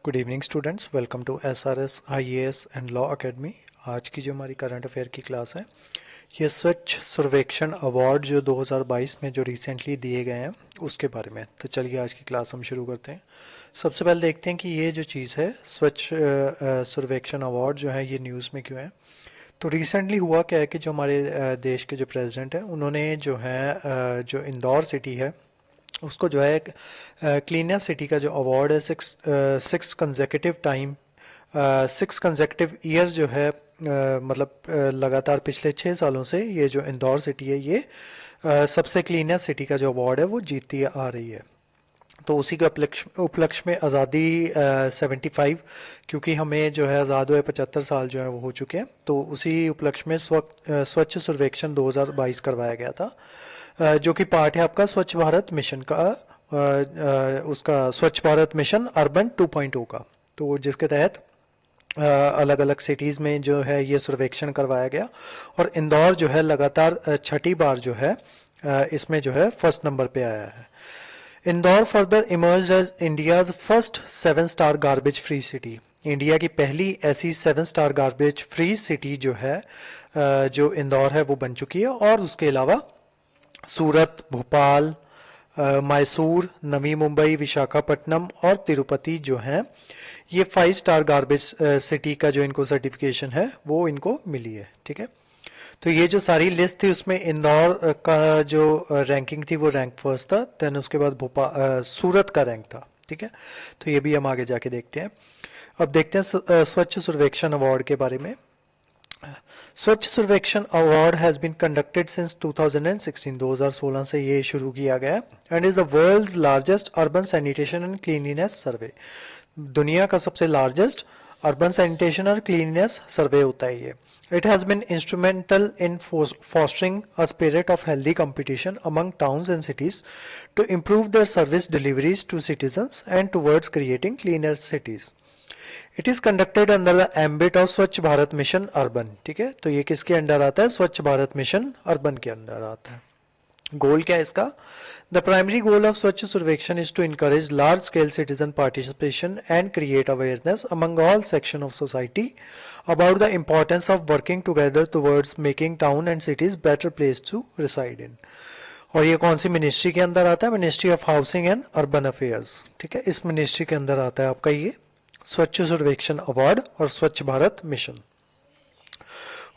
Good evening students, welcome to SRS IAS and law academy. आज की जो हमारी करंट अफेयर की क्लास है, ये स्वच्छ सर्वेक्षण अवार्ड जो 2022 में जो रिसेंटली दिए गए हैं उसके बारे में। तो चलिए आज की क्लास हम शुरू करते हैं। सबसे पहले देखते हैं कि ये जो चीज़ है स्वच्छ सर्वेक्षण अवार्ड जो है ये न्यूज़ में क्यों है। तो रिसेंटली हुआ क्या है कि जो हमारे देश के जो प्रेसिडेंट हैं उन्होंने जो है जो इंदौर सिटी है उसको जो है क्लीनर सिटी का जो अवार्ड है six consecutive time 6 consecutive years जो है लगातार पिछले 6 सालों से ये जो इंदौर सिटी है ये सबसे क्लीनर सिटी का जो अवार्ड है वो जीतती आ रही है। तो उसी के उपलक्ष्य में आज़ादी 75, क्योंकि हमें जो है आज़ाद हुए 75 साल जो है वो हो चुके हैं, तो उसी उपलक्ष्य में स्वच्छ सर्वेक्षण 2022 करवाया गया था, जो कि पार्ट है आपका स्वच्छ भारत मिशन का, उसका स्वच्छ भारत मिशन अर्बन 2.0 का। तो जिसके तहत अलग अलग सिटीज़ में जो है ये सर्वेक्षण करवाया गया और इंदौर जो है लगातार छठी बार जो है इसमें जो है फर्स्ट नंबर पे आया है। Indore further emerge as India's first 7 star garbage free city. India की पहली ऐसी 7 स्टार गार्बेज फ्री सिटी जो है जो इंदौर है वो बन चुकी है। और उसके अलावा सूरत, भोपाल, मैसूर, नवी मुंबई, विशाखापट्टनम और तिरुपति जो हैं ये 5 स्टार गार्बेज सिटी का जो इनको सर्टिफिकेशन है वो इनको मिली है। ठीक है, तो ये जो सारी लिस्ट थी उसमें इंदौर का जो रैंकिंग थी वो रैंक फर्स्ट था, देन उसके बाद भोपाल सूरत का रैंक था। ठीक है, तो ये भी हम आगे जाके देखते हैं। अब देखते हैं स्वच्छ सर्वेक्षण अवार्ड के बारे में। Swachh Survekshan award has been conducted since 2016। 2016 से ये शुरू किया गया and is the world's largest urban sanitation and cleanliness survey. दुनिया का सबसे लार्जेस्ट अर्बन सैनिटेशन और क्लीनलीनेस सर्वे होता है ये। It has been instrumental in fostering a spirit of healthy competition among towns and cities to improve their service deliveries to citizens and towards creating cleaner cities. It is conducted under the ambit of स्वच्छ Bharat mission urban. ठीक है, तो ये किसके under आता है? स्वच्छ Bharat mission urban के अंदर आता है। गोल क्या है इसका? The primary goal of Swachh Survekshan is to encourage large scale citizen participation and create awareness among all section of society about the importance of working together towards making town and cities better place to reside in. और ये कौन सी ministry के अंदर आता है? Ministry of housing and urban affairs. ठीक है, इस मिनिस्ट्री के अंदर आता है आपका ये स्वच्छ सर्वेक्षण अवार्ड और स्वच्छ भारत मिशन।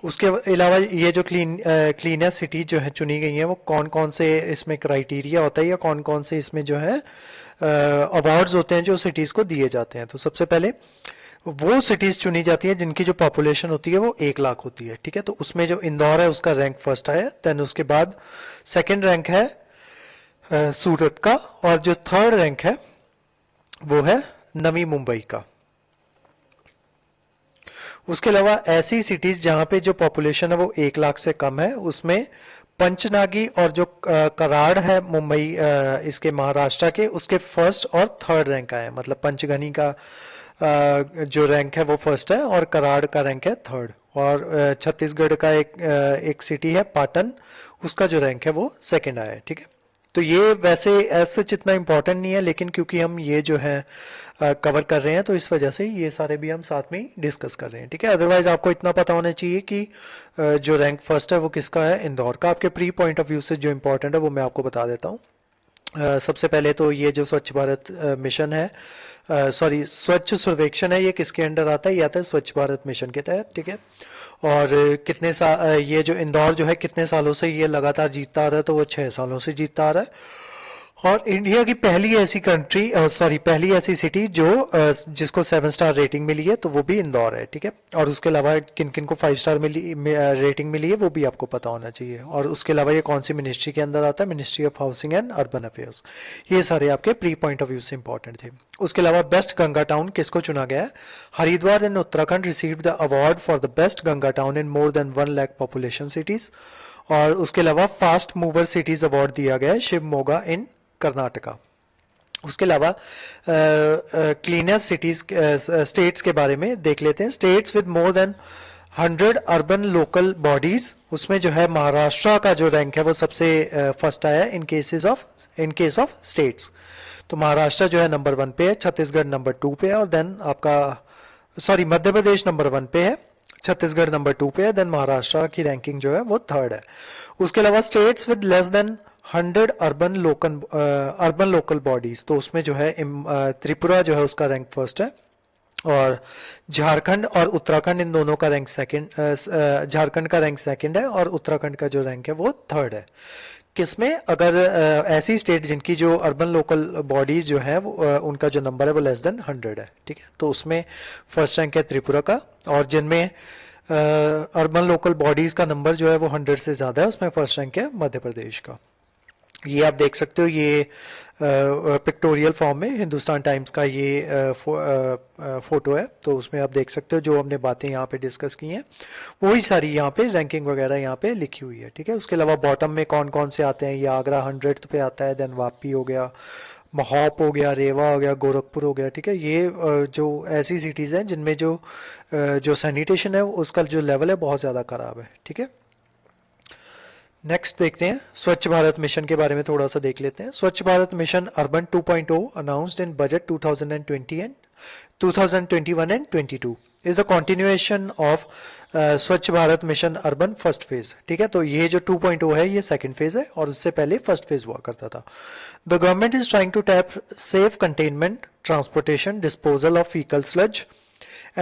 उसके अलावा ये जो क्लीनर सिटी जो है चुनी गई है वो कौन कौन से इसमें क्राइटेरिया होता है या कौन कौन से इसमें जो है अवार्ड्स होते हैं जो सिटीज़ को दिए जाते हैं। तो सबसे पहले वो सिटीज़ चुनी जाती है जिनकी जो पॉपुलेशन होती है वो 1 लाख होती है। ठीक है, तो उसमें जो इंदौर है उसका रैंक फर्स्ट आया, देन उसके बाद सेकेंड रैंक है सूरत का और जो थर्ड रैंक है वो है नवी मुंबई का। उसके अलावा ऐसी सिटीज जहां पे जो पॉपुलेशन है वो 1 लाख से कम है उसमें पंचनागी और जो कराड़ है मुंबई इसके महाराष्ट्र के उसके फर्स्ट और थर्ड रैंक आए हैं। मतलब पंचगनी का जो रैंक है वो फर्स्ट है और कराड़ का रैंक है थर्ड। और छत्तीसगढ़ का एक सिटी है पाटन, उसका जो रैंक है वो सेकंड आया है। ठीक है, तो ये वैसे ऐसा इतना इम्पोर्टेंट नहीं है, लेकिन क्योंकि हम ये जो है कवर कर रहे हैं तो इस वजह से ये सारे भी हम साथ में डिस्कस कर रहे हैं। ठीक है, अदरवाइज आपको इतना पता होना चाहिए कि जो रैंक फर्स्ट है वो किसका है? इंदौर का। आपके प्री पॉइंट ऑफ व्यू से जो इम्पोर्टेंट है वो मैं आपको बता देता हूँ। सबसे पहले तो ये जो स्वच्छ भारत मिशन है, सॉरी स्वच्छ सर्वेक्षण है, ये किसके अंडर आता है? ये आता है स्वच्छ भारत मिशन के तहत। ठीक है, और कितने ये जो इंदौर जो है कितने सालों से ये लगातार जीतता आ रहा है? तो वो 6 सालों से जीतता आ रहा है। और इंडिया की पहली ऐसी पहली ऐसी सिटी जो जिसको 7 स्टार रेटिंग मिली है तो वो भी इंदौर है। ठीक है, और उसके अलावा किन किन को 5 स्टार रेटिंग मिली है वो भी आपको पता होना चाहिए। और उसके अलावा ये कौन सी मिनिस्ट्री के अंदर आता है? Ministry of housing and urban affairs. ये सारे आपके प्री पॉइंट ऑफ व्यू से इंपॉर्टेंट थे। उसके अलावा बेस्ट गंगा टाउन किसको चुना गया है? Haridwar in Uttarakhand received the award for the best Ganga town in more than 1 lakh population cities. और उसके अलावा फास्ट मूवर सिटीज अवार्ड दिया गया है शिवमोगा इन कर्नाटका। उसके अलावा क्लीनर सिटीज स्टेट्स के बारे में देख लेते हैं। States with more than 100 urban local bodies, उसमें जो है महाराष्ट्र का जो रैंक है वो सबसे फर्स्ट आया इन केस ऑफ स्टेट्स। तो महाराष्ट्र जो है नंबर 1 पे है, छत्तीसगढ़ नंबर 2 पे है, और देन आपका मध्य प्रदेश नंबर 1 पे है, छत्तीसगढ़ नंबर 2 पे है, देन महाराष्ट्र की रैंकिंग जो है वो थर्ड है। उसके अलावा states with less than 100 urban local bodies, तो उसमें जो है त्रिपुरा जो है उसका रैंक फर्स्ट है, और झारखंड और उत्तराखंड इन दोनों का रैंक सेकंड, झारखंड का रैंक सेकंड है और उत्तराखंड का जो रैंक है वो थर्ड है। किसमें? अगर ऐसी स्टेट जिनकी जो अर्बन लोकल बॉडीज जो है वो उनका जो नंबर है वो लेस देन 100 है, ठीक है, तो उसमें फर्स्ट रैंक है त्रिपुरा का, और जिनमें अर्बन लोकल बॉडीज का नंबर जो है वो 100 से ज़्यादा है उसमें फर्स्ट रैंक है मध्य प्रदेश का। ये आप देख सकते हो, ये पिक्टोरियल फॉर्म में हिंदुस्तान टाइम्स का ये फोटो है, तो उसमें आप देख सकते हो जो हमने बातें यहाँ पे डिस्कस की हैं वही सारी यहाँ पे रैंकिंग वगैरह यहाँ पे लिखी हुई है, ठीक है। उसके अलावा बॉटम में कौन कौन से आते हैं, ये आगरा 100 पे आता है, देन वापी हो गया, महोप हो गया, रेवा हो गया, गोरखपुर हो गया, ठीक है। ये जो ऐसी सिटीज़ हैं जिनमें जो सैनिटेशन है उसका जो लेवल है बहुत ज़्यादा ख़राब है, ठीक है। नेक्स्ट देखते हैं स्वच्छ भारत मिशन के बारे में थोड़ा सा देख लेते हैं। Swachh Bharat mission urban 2.0 announced in budget 2020 and 2021 and 22 is the continuation of Swachh Bharat mission urban first phase, ठीक है। तो ये जो 2.0 है ये सेकंड फेज है और उससे पहले फर्स्ट फेज हुआ करता था। The government is trying to tap safe containment, transportation, disposal of faecal sludge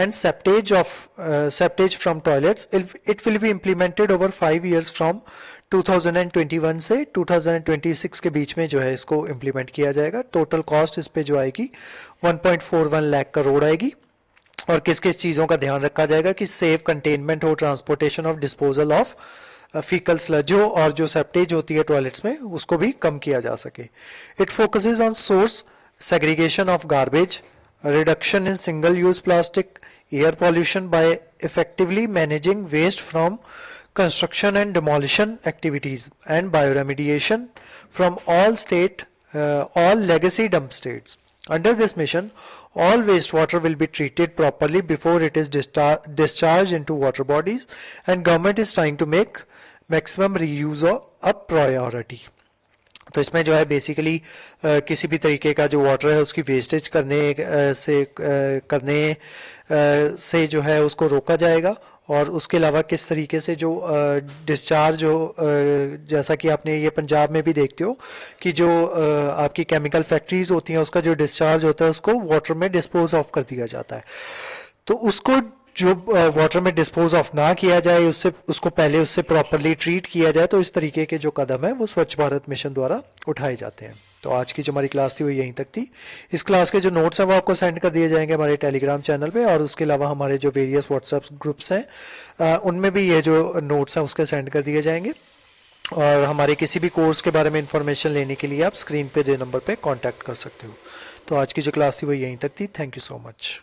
and septage from toilets. It will be implemented over 5 years from 2021 से 2026 के बीच में जो है इसको इम्प्लीमेंट किया जाएगा। टोटल कॉस्ट इस पे जो आएगी 1.41 लाख करोड़ आएगी, और किस किस चीज़ों का ध्यान रखा जाएगा कि सेफ कंटेनमेंट हो, transportation of disposal of faecal sludge हो, और जो सेप्टेज होती है टॉयलेट्स में उसको भी कम किया जा सके। It focuses on source segregation of garbage, reduction in single-use plastic, air pollution by effectively managing waste from construction and demolition activities, and bioremediation from all legacy dump states. Under this mission, all wastewater will be treated properly before it is discharged into water bodies, and government is trying to make maximum reuse a priority. तो इसमें जो है basically किसी भी तरीके का जो water है उसकी वेस्टेज करने से जो है उसको रोका जाएगा, और उसके अलावा किस तरीके से जो डिस्चार्ज हो, जैसा कि आपने ये पंजाब में भी देखते हो कि जो आपकी केमिकल फैक्ट्रीज होती हैं उसका जो डिस्चार्ज होता है उसको वाटर में डिस्पोज ऑफ कर दिया जाता है। तो उसको जो वाटर में डिस्पोज ऑफ ना किया जाए, उसको पहले उससे प्रॉपरली ट्रीट किया जाए। तो इस तरीके के जो कदम है वो स्वच्छ भारत मिशन द्वारा उठाए जाते हैं। तो आज की जो हमारी क्लास थी वो यहीं तक थी। इस क्लास के जो नोट्स हैं वो आपको सेंड कर दिए जाएंगे हमारे टेलीग्राम चैनल पे, और उसके अलावा हमारे जो वेरियस व्हाट्सएप ग्रुप्स हैं उनमें भी ये जो नोट्स हैं उसके सेंड कर दिए जाएंगे। और हमारे किसी भी कोर्स के बारे में इंफॉर्मेशन लेने के लिए आप स्क्रीन पे दे नंबर पे कॉन्टैक्ट कर सकते हो। तो आज की जो क्लास थी वो यहीं तक थी। Thank you so much.